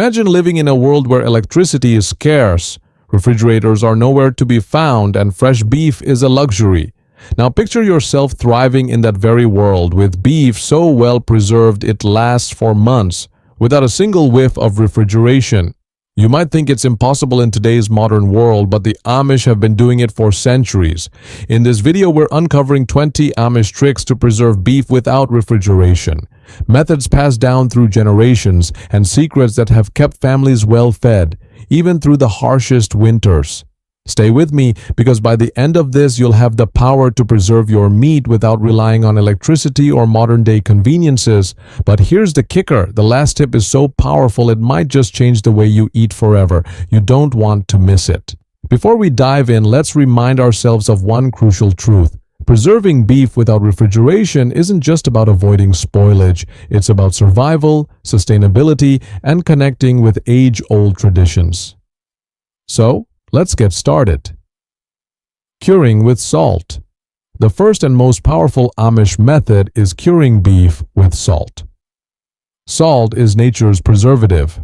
Imagine living in a world where electricity is scarce, refrigerators are nowhere to be found, and fresh beef is a luxury. Now picture yourself thriving in that very world, with beef so well preserved it lasts for months, without a single whiff of refrigeration. You might think it's impossible in today's modern world, but the Amish have been doing it for centuries. In this video, we're uncovering 20 Amish tricks to preserve beef without refrigeration. Methods passed down through generations and secrets that have kept families well fed, even through the harshest winters. Stay with me, because by the end of this, you'll have the power to preserve your meat without relying on electricity or modern-day conveniences. But here's the kicker. The last tip is so powerful it might just change the way you eat forever. You don't want to miss it. Before we dive in, let's remind ourselves of one crucial truth. Preserving beef without refrigeration isn't just about avoiding spoilage. It's about survival, sustainability, and connecting with age-old traditions. So, let's get started. Curing with salt. The first and most powerful Amish method is curing beef with salt. Salt is nature's preservative.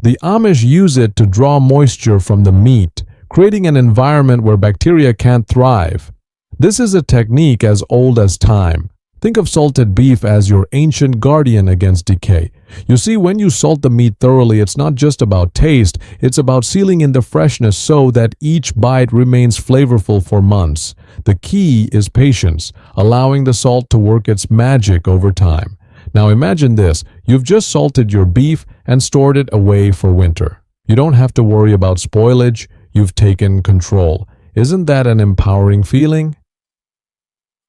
The Amish use it to draw moisture from the meat, creating an environment where bacteria can't thrive. This is a technique as old as time. Think of salted beef as your ancient guardian against decay. You see, when you salt the meat thoroughly, it's not just about taste, it's about sealing in the freshness so that each bite remains flavorful for months. The key is patience, allowing the salt to work its magic over time. Now imagine this, you've just salted your beef and stored it away for winter. You don't have to worry about spoilage, you've taken control. Isn't that an empowering feeling?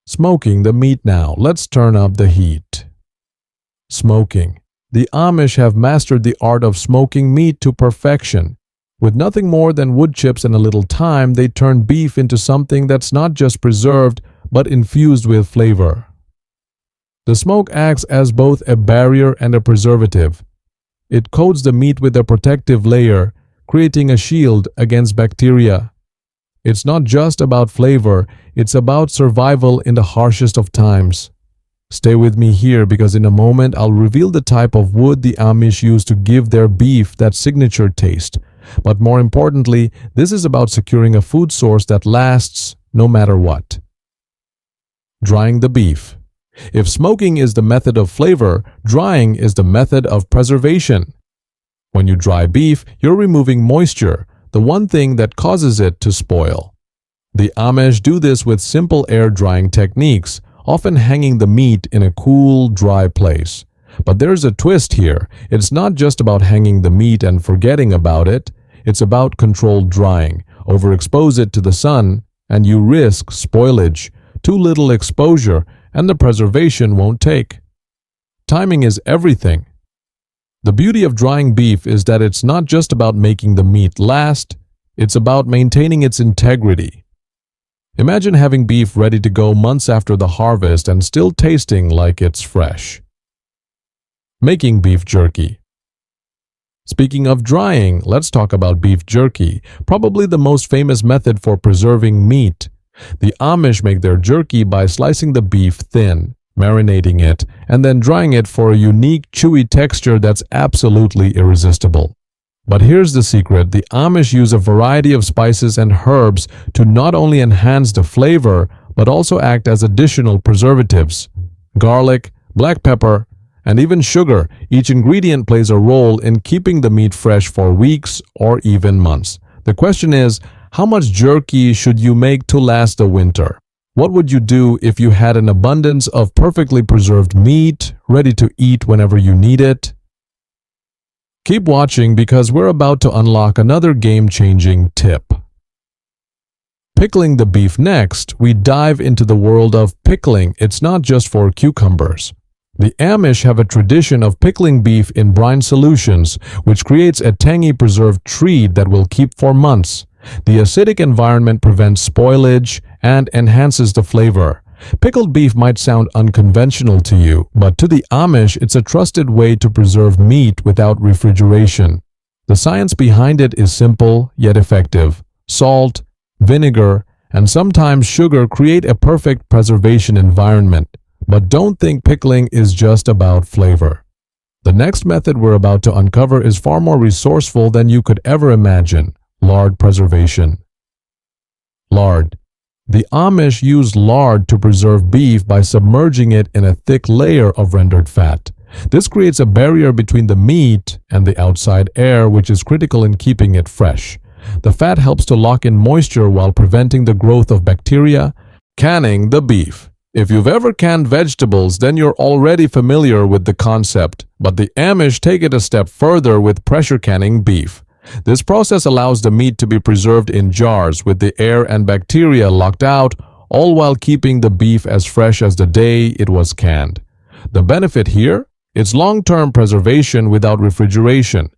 Smoking the meat now. Let's turn up the heat. Smoking. The Amish have mastered the art of smoking meat to perfection. With nothing more than wood chips and a little time, they turn beef into something that's not just preserved, but infused with flavor. The smoke acts as both a barrier and a preservative. It coats the meat with a protective layer, creating a shield against bacteria. It's not just about flavor, it's about survival in the harshest of times. Stay with me here, because in a moment I'll reveal the type of wood the Amish use to give their beef that signature taste. But more importantly, this is about securing a food source that lasts no matter what. Drying the beef. If smoking is the method of flavor, drying is the method of preservation. When you dry beef, you're removing moisture, the one thing that causes it to spoil. The Amish do this with simple air drying techniques, often hanging the meat in a cool, dry place. But there's a twist here. It's not just about hanging the meat and forgetting about it. It's about controlled drying. Overexpose it to the sun, and you risk spoilage. Too little exposure, and the preservation won't take. Timing is everything. The beauty of drying beef is that it's not just about making the meat last, it's about maintaining its integrity. Imagine having beef ready to go months after the harvest and still tasting like it's fresh. Making beef jerky. Speaking of drying, let's talk about beef jerky, probably the most famous method for preserving meat. The Amish make their jerky by slicing the beef thin, marinating it, and then drying it for a unique, chewy texture that's absolutely irresistible. But here's the secret. The Amish use a variety of spices and herbs to not only enhance the flavor, but also act as additional preservatives. Garlic, black pepper, and even sugar. Each ingredient plays a role in keeping the meat fresh for weeks or even months. The question is, how much jerky should you make to last the winter? What would you do if you had an abundance of perfectly preserved meat, ready to eat whenever you need it? Keep watching, because we're about to unlock another game-changing tip. Pickling the beef. Next, we dive into the world of pickling. It's not just for cucumbers. The Amish have a tradition of pickling beef in brine solutions, which creates a tangy preserved treat that will keep for months. The acidic environment prevents spoilage and enhances the flavor. Pickled beef might sound unconventional to you, but to the Amish, it's a trusted way to preserve meat without refrigeration. The science behind it is simple yet effective. Salt, vinegar, and sometimes sugar create a perfect preservation environment. But don't think pickling is just about flavor. The next method we're about to uncover is far more resourceful than you could ever imagine: lard preservation. Lard. The Amish use lard to preserve beef by submerging it in a thick layer of rendered fat. This creates a barrier between the meat and the outside air, which is critical in keeping it fresh. The fat helps to lock in moisture while preventing the growth of bacteria. Canning the beef. If you've ever canned vegetables, then you're already familiar with the concept, but the Amish take it a step further with pressure canning beef. This process allows the meat to be preserved in jars with the air and bacteria locked out, all while keeping the beef as fresh as the day it was canned. The benefit here? It's long-term preservation without refrigeration.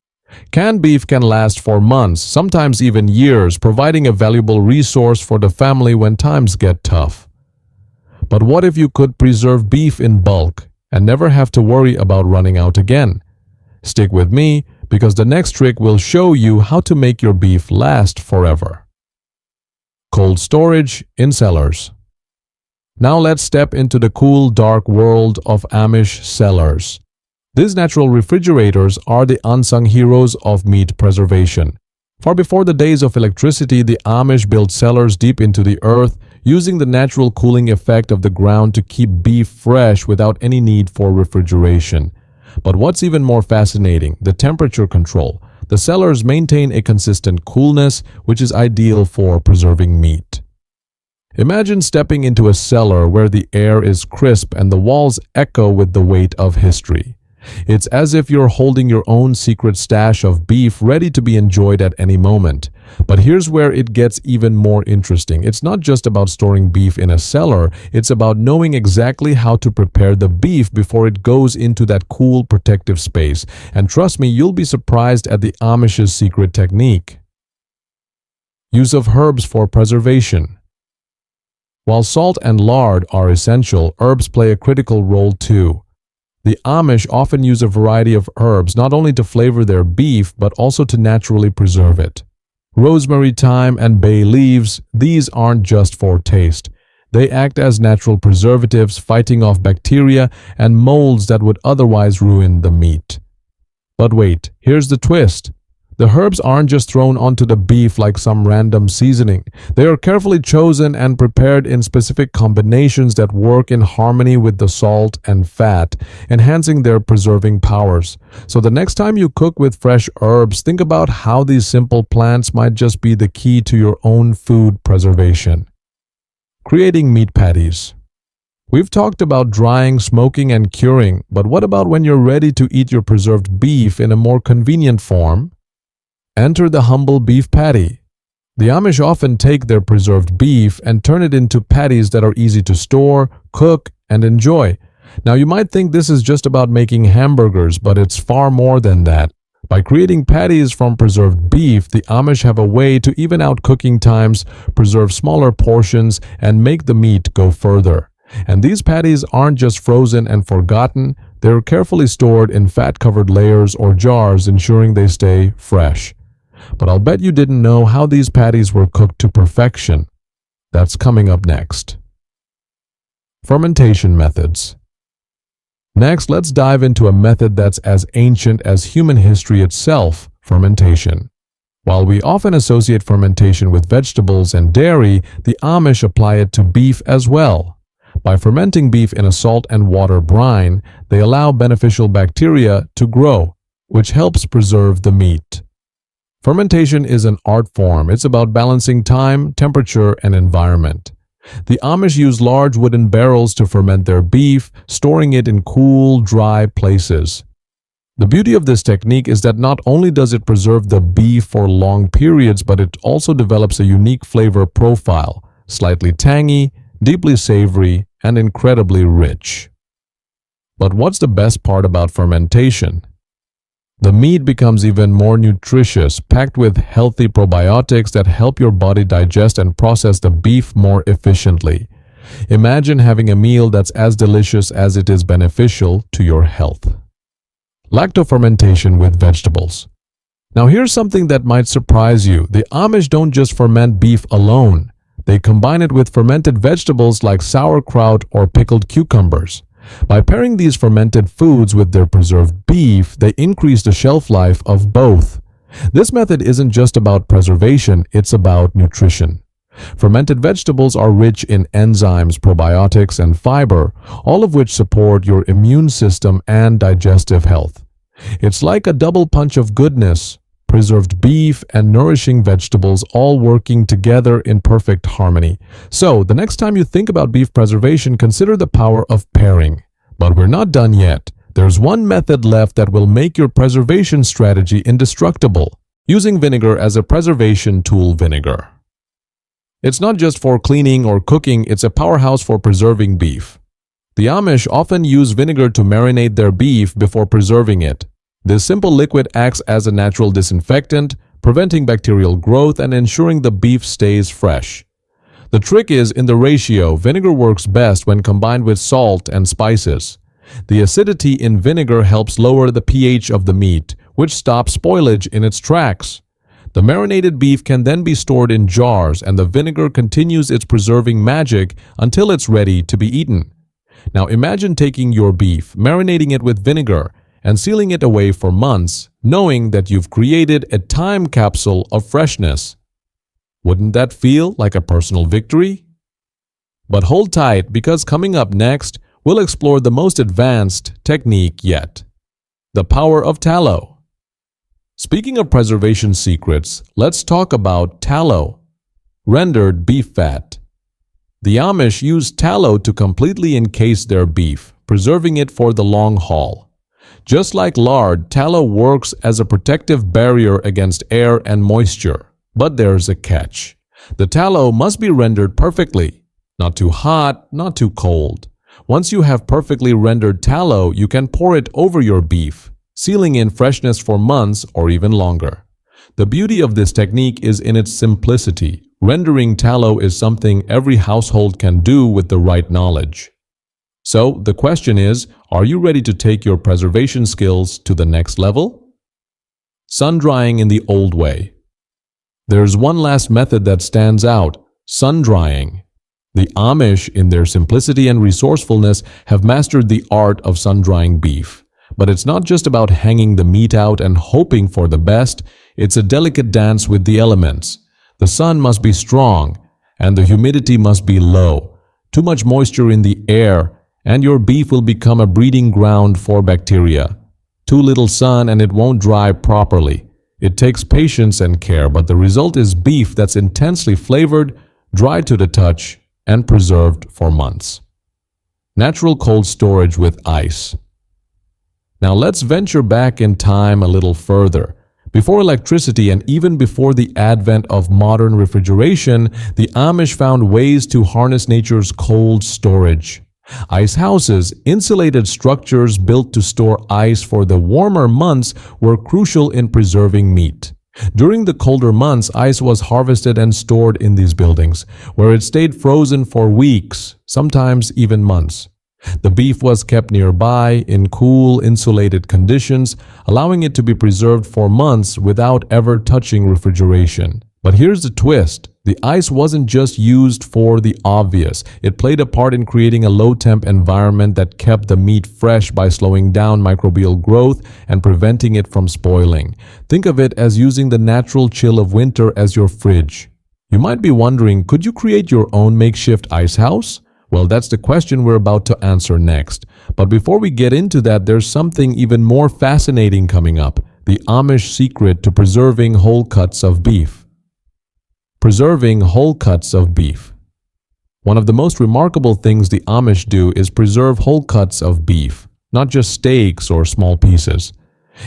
Canned beef can last for months, sometimes even years, providing a valuable resource for the family when times get tough. But what if you could preserve beef in bulk and never have to worry about running out again? Stick with me, because the next trick will show you how to make your beef last forever. Cold storage in cellars. Now let's step into the cool, dark world of Amish cellars. These natural refrigerators are the unsung heroes of meat preservation. Far before the days of electricity, the Amish built cellars deep into the earth, using the natural cooling effect of the ground to keep beef fresh without any need for refrigeration. But what's even more fascinating, the temperature control. The cellars maintain a consistent coolness, which is ideal for preserving meat. Imagine stepping into a cellar where the air is crisp and the walls echo with the weight of history. It's as if you're holding your own secret stash of beef ready to be enjoyed at any moment. But here's where it gets even more interesting. It's not just about storing beef in a cellar, it's about knowing exactly how to prepare the beef before it goes into that cool, protective space. And trust me, you'll be surprised at the Amish's secret technique. Use of herbs for preservation. While salt and lard are essential, herbs play a critical role too. The Amish often use a variety of herbs not only to flavor their beef but also to naturally preserve it. Rosemary, thyme, and bay leaves, these aren't just for taste. They act as natural preservatives, fighting off bacteria and molds that would otherwise ruin the meat. But wait, here's the twist. The herbs aren't just thrown onto the beef like some random seasoning. They are carefully chosen and prepared in specific combinations that work in harmony with the salt and fat, enhancing their preserving powers. So the next time you cook with fresh herbs, think about how these simple plants might just be the key to your own food preservation. Creating meat patties. We've talked about drying, smoking, and curing, but what about when you're ready to eat your preserved beef in a more convenient form? Enter the humble beef patty. The Amish often take their preserved beef and turn it into patties that are easy to store, cook, and enjoy. Now you might think this is just about making hamburgers, but it's far more than that. By creating patties from preserved beef, the Amish have a way to even out cooking times, preserve smaller portions, and make the meat go further. And these patties aren't just frozen and forgotten, they're carefully stored in fat-covered layers or jars, ensuring they stay fresh. But I'll bet you didn't know how these patties were cooked to perfection. That's coming up next. Fermentation methods. Next, let's dive into a method that's as ancient as human history itself, fermentation. While we often associate fermentation with vegetables and dairy, the Amish apply it to beef as well. By fermenting beef in a salt and water brine, they allow beneficial bacteria to grow, which helps preserve the meat. Fermentation is an art form. It's about balancing time, temperature, and environment. The Amish use large wooden barrels to ferment their beef, storing it in cool, dry places. The beauty of this technique is that not only does it preserve the beef for long periods, but it also develops a unique flavor profile, slightly tangy, deeply savory, and incredibly rich. But what's the best part about fermentation? The meat becomes even more nutritious, packed with healthy probiotics that help your body digest and process the beef more efficiently. Imagine having a meal that's as delicious as it is beneficial to your health. Lactofermentation with vegetables. Now here's something that might surprise you. The Amish don't just ferment beef alone. They combine it with fermented vegetables like sauerkraut or pickled cucumbers. By pairing these fermented foods with their preserved beef, they increase the shelf life of both. This method isn't just about preservation, it's about nutrition. Fermented vegetables are rich in enzymes, probiotics, and fiber, all of which support your immune system and digestive health. It's like a double punch of goodness, preserved beef and nourishing vegetables all working together in perfect harmony. So, the next time you think about beef preservation, consider the power of pairing. But we're not done yet. There's one method left that will make your preservation strategy indestructible: using vinegar as a preservation tool. Vinegar. It's not just for cleaning or cooking, it's a powerhouse for preserving beef. The Amish often use vinegar to marinate their beef before preserving it. This simple liquid acts as a natural disinfectant, preventing bacterial growth and ensuring the beef stays fresh. The trick is in the ratio. Vinegar works best when combined with salt and spices. The acidity in vinegar helps lower the pH of the meat, which stops spoilage in its tracks. The marinated beef can then be stored in jars, and the vinegar continues its preserving magic until it's ready to be eaten. Now imagine taking your beef, marinating it with vinegar, and sealing it away for months, knowing that you've created a time capsule of freshness. Wouldn't that feel like a personal victory? But hold tight, because coming up next, we'll explore the most advanced technique yet: the power of tallow. Speaking of preservation secrets, let's talk about tallow, rendered beef fat. The Amish use tallow to completely encase their beef, preserving it for the long haul. Just like lard, tallow works as a protective barrier against air and moisture. But there's a catch. The tallow must be rendered perfectly. Not too hot, not too cold. Once you have perfectly rendered tallow, you can pour it over your beef, sealing in freshness for months or even longer. The beauty of this technique is in its simplicity. Rendering tallow is something every household can do with the right knowledge. So, the question is, are you ready to take your preservation skills to the next level? Sun drying in the old way. There's one last method that stands out: sun drying. The Amish, in their simplicity and resourcefulness, have mastered the art of sun drying beef. But it's not just about hanging the meat out and hoping for the best, it's a delicate dance with the elements. The sun must be strong, and the humidity must be low. Too much moisture in the air, and your beef will become a breeding ground for bacteria. Too little sun and it won't dry properly. It takes patience and care, but the result is beef that's intensely flavored, dried to the touch, and preserved for months. Natural cold storage with ice. Now let's venture back in time a little further. Before electricity and even before the advent of modern refrigeration, the Amish found ways to harness nature's cold storage. Ice houses, insulated structures built to store ice for the warmer months, were crucial in preserving meat. During the colder months, ice was harvested and stored in these buildings, where it stayed frozen for weeks, sometimes even months. The beef was kept nearby in cool, insulated conditions, allowing it to be preserved for months without ever touching refrigeration. But here's the twist. The ice wasn't just used for the obvious. It played a part in creating a low-temp environment that kept the meat fresh by slowing down microbial growth and preventing it from spoiling. Think of it as using the natural chill of winter as your fridge. You might be wondering, could you create your own makeshift ice house? Well, that's the question we're about to answer next. But before we get into that, there's something even more fascinating coming up: the Amish secret to preserving whole cuts of beef. Preserving whole cuts of beef. One of the most remarkable things the Amish do is preserve whole cuts of beef, not just steaks or small pieces.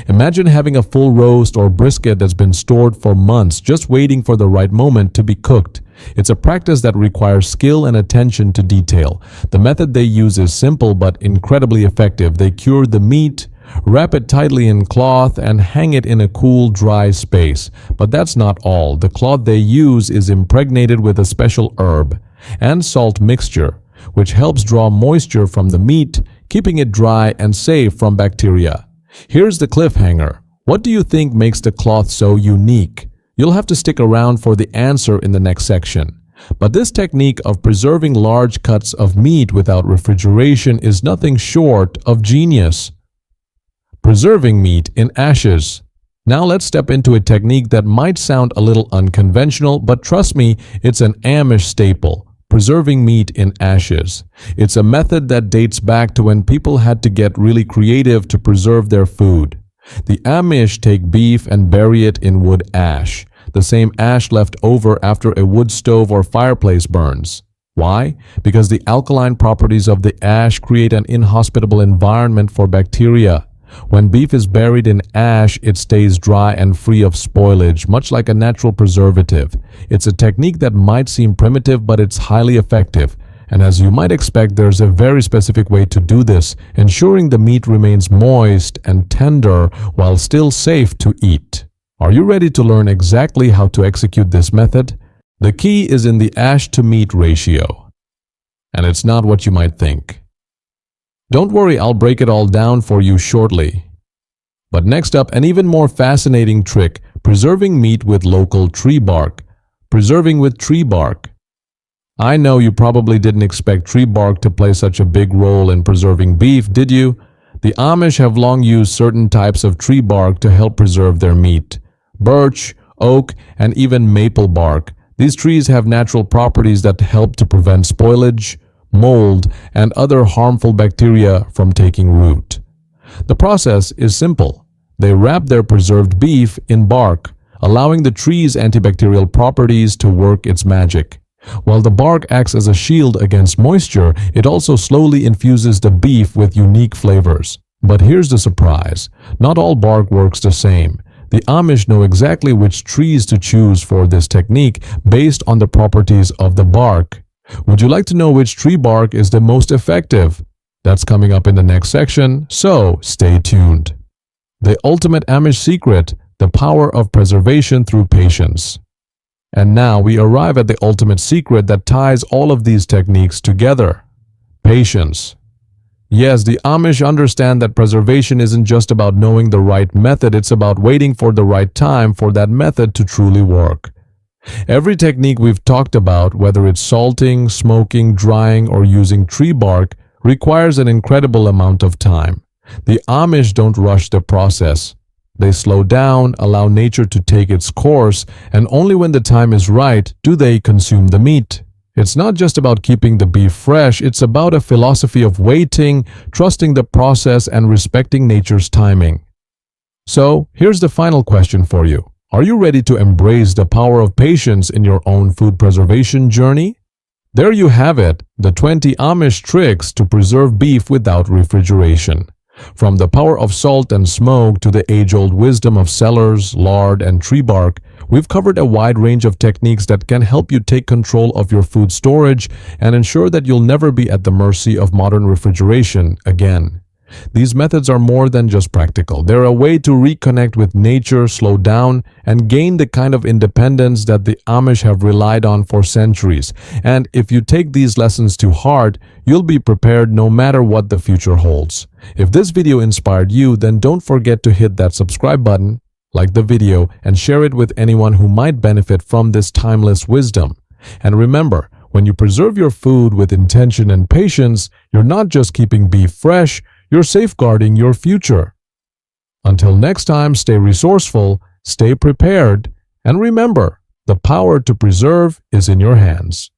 Imagine having a full roast or brisket that's been stored for months, just waiting for the right moment to be cooked. It's a practice that requires skill and attention to detail. The method they use is simple but incredibly effective. They cure the meat, wrap it tightly in cloth, and hang it in a cool, dry space. But that's not all. The cloth they use is impregnated with a special herb and salt mixture, which helps draw moisture from the meat, keeping it dry and safe from bacteria. Here's the cliffhanger. What do you think makes the cloth so unique? You'll have to stick around for the answer in the next section. But this technique of preserving large cuts of meat without refrigeration is nothing short of genius. Preserving meat in ashes. Now let's step into a technique that might sound a little unconventional, but trust me, it's an Amish staple. Preserving meat in ashes. It's a method that dates back to when people had to get really creative to preserve their food. The Amish take beef and bury it in wood ash, the same ash left over after a wood stove or fireplace burns. Why? Because the alkaline properties of the ash create an inhospitable environment for bacteria. When beef is buried in ash, it stays dry and free of spoilage, much like a natural preservative. It's a technique that might seem primitive, but it's highly effective. And as you might expect, there's a very specific way to do this, ensuring the meat remains moist and tender while still safe to eat. Are you ready to learn exactly how to execute this method? The key is in the ash-to-meat ratio. And it's not what you might think. Don't worry, I'll break it all down for you shortly. But next up, an even more fascinating trick, preserving meat with local tree bark. Preserving with tree bark. I know you probably didn't expect tree bark to play such a big role in preserving beef, did you? The Amish have long used certain types of tree bark to help preserve their meat. Birch, oak, and even maple bark. These trees have natural properties that help to prevent spoilage, mold, and other harmful bacteria from taking root. The process is simple. They wrap their preserved beef in bark, allowing the tree's antibacterial properties to work its magic. While the bark acts as a shield against moisture, it also slowly infuses the beef with unique flavors. But here's the surprise. Not all bark works the same. The Amish know exactly which trees to choose for this technique based on the properties of the bark. Would you like to know which tree bark is the most effective? That's coming up in the next section, so stay tuned. The ultimate Amish secret, the power of preservation through patience. And now we arrive at the ultimate secret that ties all of these techniques together. Patience. Yes, the Amish understand that preservation isn't just about knowing the right method, it's about waiting for the right time for that method to truly work. Every technique we've talked about, whether it's salting, smoking, drying, or using tree bark, requires an incredible amount of time. The Amish don't rush the process. They slow down, allow nature to take its course, and only when the time is right do they consume the meat. It's not just about keeping the beef fresh, it's about a philosophy of waiting, trusting the process, and respecting nature's timing. So, here's the final question for you. Are you ready to embrace the power of patience in your own food preservation journey? There you have it, the 20 Amish tricks to preserve beef without refrigeration. From the power of salt and smoke to the age-old wisdom of cellars, lard, and tree bark, we've covered a wide range of techniques that can help you take control of your food storage and ensure that you'll never be at the mercy of modern refrigeration again. These methods are more than just practical. They're a way to reconnect with nature, slow down, and gain the kind of independence that the Amish have relied on for centuries. And if you take these lessons to heart, you'll be prepared no matter what the future holds. If this video inspired you, then don't forget to hit that subscribe button, like the video, and share it with anyone who might benefit from this timeless wisdom. And remember, when you preserve your food with intention and patience, you're not just keeping beef fresh, you're safeguarding your future. Until next time, stay resourceful, stay prepared, and remember, the power to preserve is in your hands.